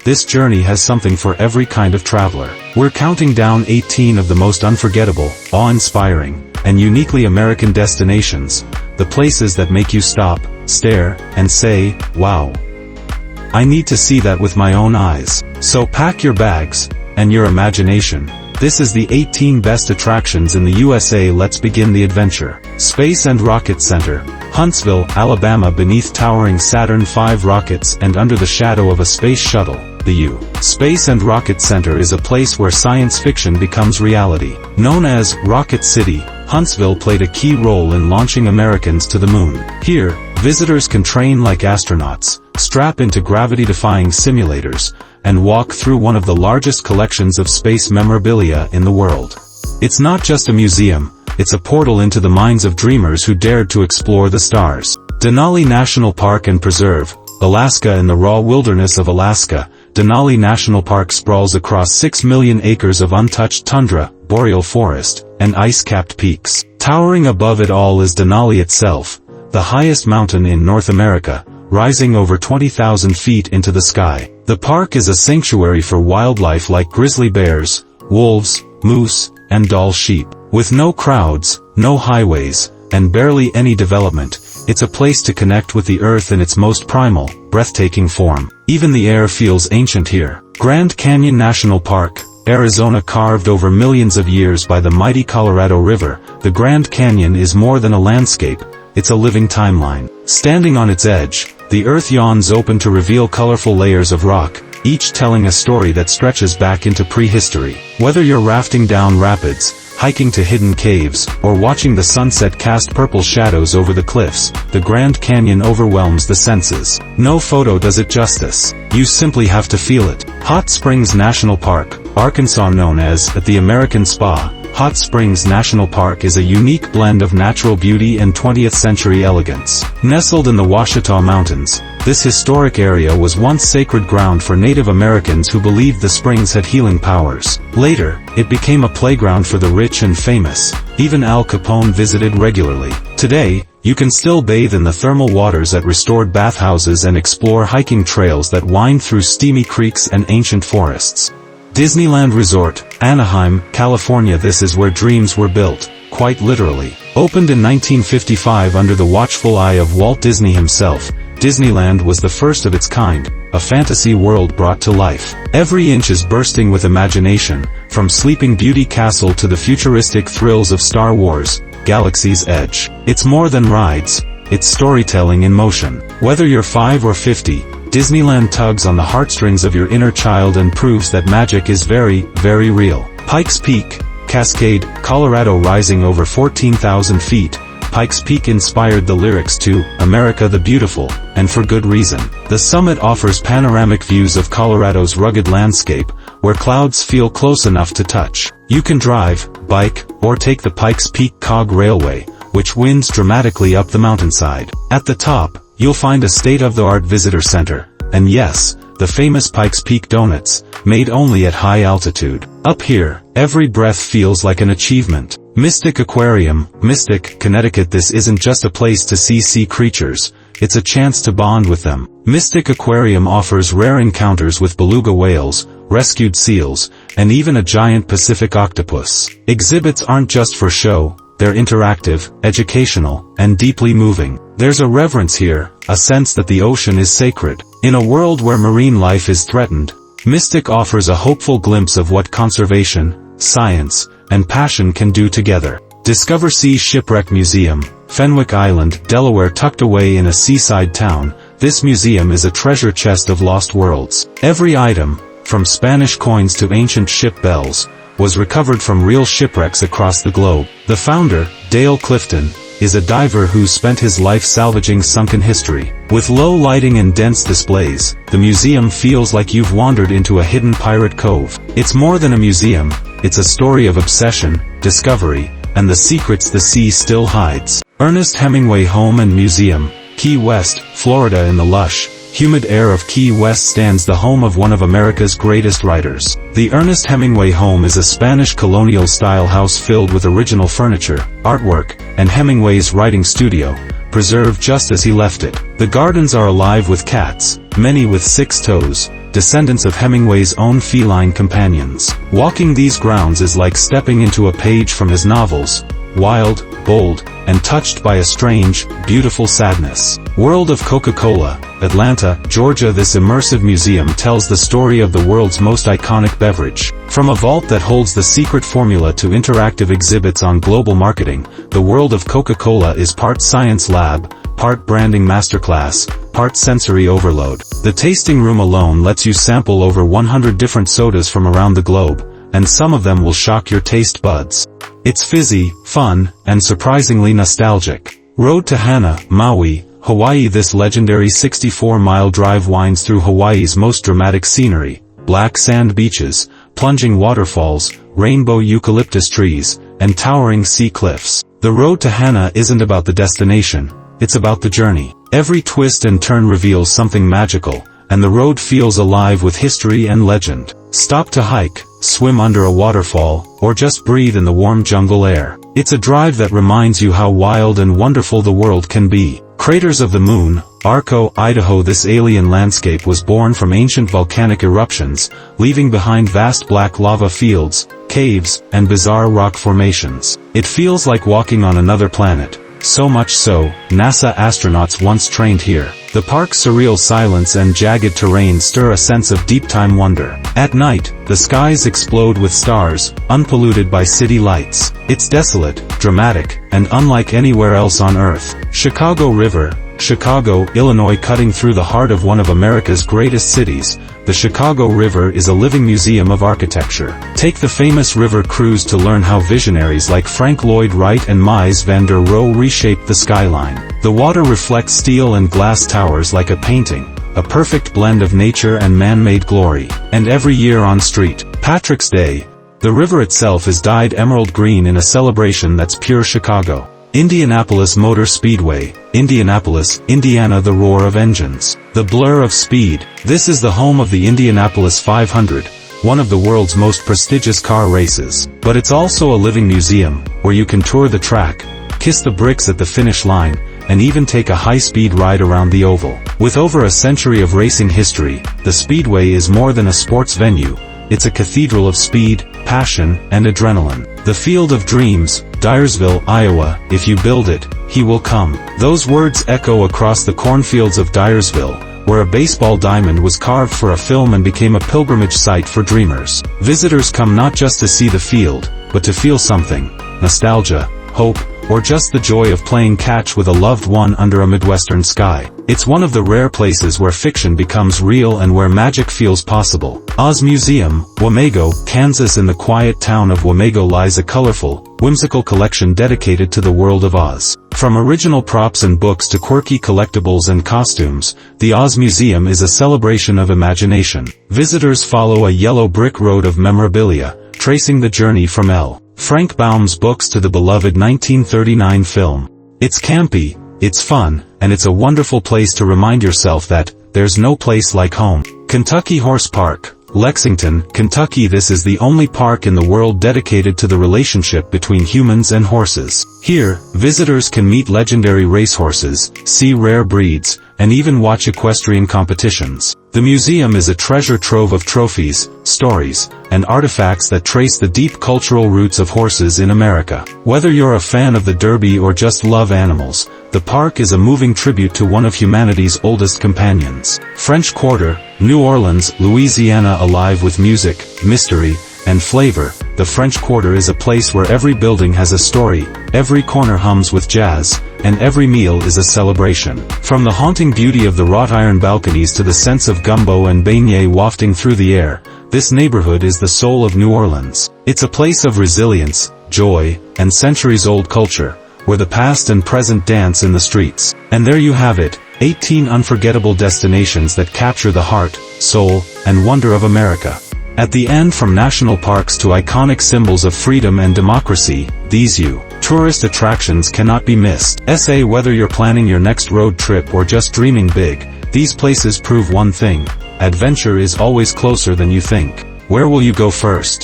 this journey has something for every kind of traveler. We're counting down 18 of the most unforgettable, awe-inspiring, and uniquely American destinations, the places that make you stop, stare, and say, wow. I need to see that with my own eyes. So pack your bags, and your imagination. This is the 18 best attractions in the USA. Let's begin the adventure. Space and Rocket Center, Huntsville, Alabama. Beneath towering Saturn V rockets and under the shadow of a space shuttle, the U. Space and Rocket Center is a place where science fiction becomes reality. Known as Rocket City, Huntsville played a key role in launching Americans to the moon. Here, visitors can train like astronauts, strap into gravity-defying simulators, and walk through one of the largest collections of space memorabilia in the world. It's not just a museum, it's a portal into the minds of dreamers who dared to explore the stars. Denali National Park and Preserve, Alaska. In the raw wilderness of Alaska, Denali National Park sprawls across 6 million acres of untouched tundra, boreal forest, and ice-capped peaks. Towering above it all is Denali itself, the highest mountain in North America, rising over 20,000 feet into the sky. The park is a sanctuary for wildlife like grizzly bears, wolves, moose, and Dall sheep. With no crowds, no highways, and barely any development, it's a place to connect with the earth in its most primal, breathtaking form. Even the air feels ancient here. Grand Canyon National Park, Arizona. Carved over millions of years by the mighty Colorado River, the Grand Canyon is more than a landscape, it's a living timeline. Standing on its edge, the earth yawns open to reveal colorful layers of rock, each telling a story that stretches back into prehistory. Whether you're rafting down rapids, hiking to hidden caves, or watching the sunset cast purple shadows over the cliffs, the Grand Canyon overwhelms the senses. No photo does it justice. You simply have to feel it. Hot Springs National Park, Arkansas. Known as the American Spa, Hot Springs National Park is a unique blend of natural beauty and 20th century elegance. Nestled in the Ouachita Mountains, this historic area was once sacred ground for Native Americans who believed the springs had healing powers. Later, it became a playground for the rich and famous. Even Al Capone visited regularly. Today, you can still bathe in the thermal waters at restored bathhouses and explore hiking trails that wind through steamy creeks and ancient forests. Disneyland Resort, Anaheim, California. This is where dreams were built, quite literally. Opened in 1955 under the watchful eye of Walt Disney himself, Disneyland was the first of its kind, a fantasy world brought to life. Every inch is bursting with imagination, from Sleeping Beauty Castle to the futuristic thrills of Star Wars, Galaxy's Edge. It's more than rides, it's storytelling in motion. Whether you're 5 or 50, Disneyland tugs on the heartstrings of your inner child and proves that magic is very, very real. Pikes Peak, Cascade, Colorado. Rising over 14,000 feet, Pikes Peak inspired the lyrics to America the Beautiful, and for good reason. The summit offers panoramic views of Colorado's rugged landscape, where clouds feel close enough to touch. You can drive, bike, or take the Pikes Peak Cog Railway, which winds dramatically up the mountainside. At the top, you'll find a state-of-the-art visitor center, and yes, the famous Pikes Peak donuts, made only at high altitude. Up here, every breath feels like an achievement. Mystic Aquarium, Mystic, Connecticut. This isn't just a place to see sea creatures, it's a chance to bond with them. Mystic Aquarium offers rare encounters with beluga whales, rescued seals, and even a giant Pacific octopus. Exhibits aren't just for show, they're interactive, educational, and deeply moving. There's a reverence here, a sense that the ocean is sacred. In a world where marine life is threatened, Mystic offers a hopeful glimpse of what conservation, science, and passion can do together. DiscoverSea Shipwreck Museum, Fenwick Island, Delaware. Tucked away in a seaside town, this museum is a treasure chest of lost worlds. Every item, from Spanish coins to ancient ship bells, was recovered from real shipwrecks across the globe. The founder, Dale Clifton, is a diver who spent his life salvaging sunken history. With low lighting and dense displays, the museum feels like you've wandered into a hidden pirate cove. It's more than a museum, it's a story of obsession, discovery, and the secrets the sea still hides. Ernest Hemingway Home and Museum, Key West, Florida. In the lush, humid air of Key West stands the home of one of America's greatest writers. The Ernest Hemingway Home is a Spanish colonial-style house filled with original furniture, artwork, and Hemingway's writing studio, preserved just as he left it. The gardens are alive with cats, many with 6 toes, descendants of Hemingway's own feline companions. Walking these grounds is like stepping into a page from his novels, wild, bold, and touched by a strange, beautiful sadness. World of Coca-Cola, Atlanta, Georgia. This immersive museum tells the story of the world's most iconic beverage. From a vault that holds the secret formula to interactive exhibits on global marketing, the world of Coca-Cola is part science lab, part branding masterclass, part sensory overload. The tasting room alone lets you sample over 100 different sodas from around the globe, and some of them will shock your taste buds. It's fizzy, fun, and surprisingly nostalgic. Road to Hana, Maui, Hawaii. This legendary 64-mile drive winds through Hawaii's most dramatic scenery: black sand beaches, plunging waterfalls, rainbow eucalyptus trees, and towering sea cliffs. The road to Hana isn't about the destination, it's about the journey. Every twist and turn reveals something magical, and the road feels alive with history and legend. Stop to hike, swim under a waterfall, or just breathe in the warm jungle air. It's a drive that reminds you how wild and wonderful the world can be. Craters of the Moon, Arco, Idaho. This alien landscape was born from ancient volcanic eruptions, leaving behind vast black lava fields, caves, and bizarre rock formations. It feels like walking on another planet. So much so, NASA astronauts once trained here. The park's surreal silence and jagged terrain stir a sense of deep-time wonder. At night, the skies explode with stars, unpolluted by city lights. It's desolate, dramatic, and unlike anywhere else on Earth. Chicago River, Chicago, Illinois. Cutting through the heart of one of America's greatest cities, the Chicago River is a living museum of architecture. Take the famous river cruise to learn how visionaries like Frank Lloyd Wright and Mies van der Rohe reshaped the skyline. The water reflects steel and glass towers like a painting, a perfect blend of nature and man-made glory. And every year on St. Patrick's Day, the river itself is dyed emerald green in a celebration that's pure Chicago. Indianapolis Motor Speedway, Indianapolis, Indiana. The roar of engines, the blur of speed. This is the home of the Indianapolis 500, one of the world's most prestigious car races. But it's also a living museum, where you can tour the track, kiss the bricks at the finish line, and even take a high-speed ride around the oval. With over a century of racing history, the Speedway is more than a sports venue. It's a cathedral of speed, passion, and adrenaline. The Field of Dreams, Dyersville, Iowa. If you build it, he will come. Those words echo across the cornfields of Dyersville, where a baseball diamond was carved for a film and became a pilgrimage site for dreamers. Visitors come not just to see the field, but to feel something: nostalgia, hope, or just the joy of playing catch with a loved one under a Midwestern sky. It's one of the rare places where fiction becomes real and where magic feels possible. Oz Museum, Wamego, Kansas. In the quiet town of Wamego lies a colorful, whimsical collection dedicated to the world of Oz. From original props and books to quirky collectibles and costumes, the Oz Museum is a celebration of imagination. Visitors follow a yellow brick road of memorabilia, tracing the journey from L. Frank Baum's books to the beloved 1939 film. It's campy, it's fun, and it's a wonderful place to remind yourself that there's no place like home. Kentucky Horse Park, Lexington, Kentucky. This is the only park in the world dedicated to the relationship between humans and horses. Here, visitors can meet legendary racehorses, see rare breeds, and even watch equestrian competitions. The museum is a treasure trove of trophies, stories, and artifacts that trace the deep cultural roots of horses in America. Whether you're a fan of the Derby or just love animals, the park is a moving tribute to one of humanity's oldest companions. French Quarter, New Orleans, Louisiana. Alive with music, mystery, and flavor, the French Quarter is a place where every building has a story, every corner hums with jazz, and every meal is a celebration. From the haunting beauty of the wrought iron balconies to the sense of gumbo and beignet wafting through the air, this neighborhood is the soul of New Orleans. It's a place of resilience, joy, and centuries-old culture, where the past and present dance in the streets. And there you have it, 18 unforgettable destinations that capture the heart, soul, and wonder of America. At the end, from national parks to iconic symbols of freedom and democracy, these tourist attractions cannot be missed. Whether you're planning your next road trip or just dreaming big, these places prove one thing: adventure is always closer than you think. Where will you go first?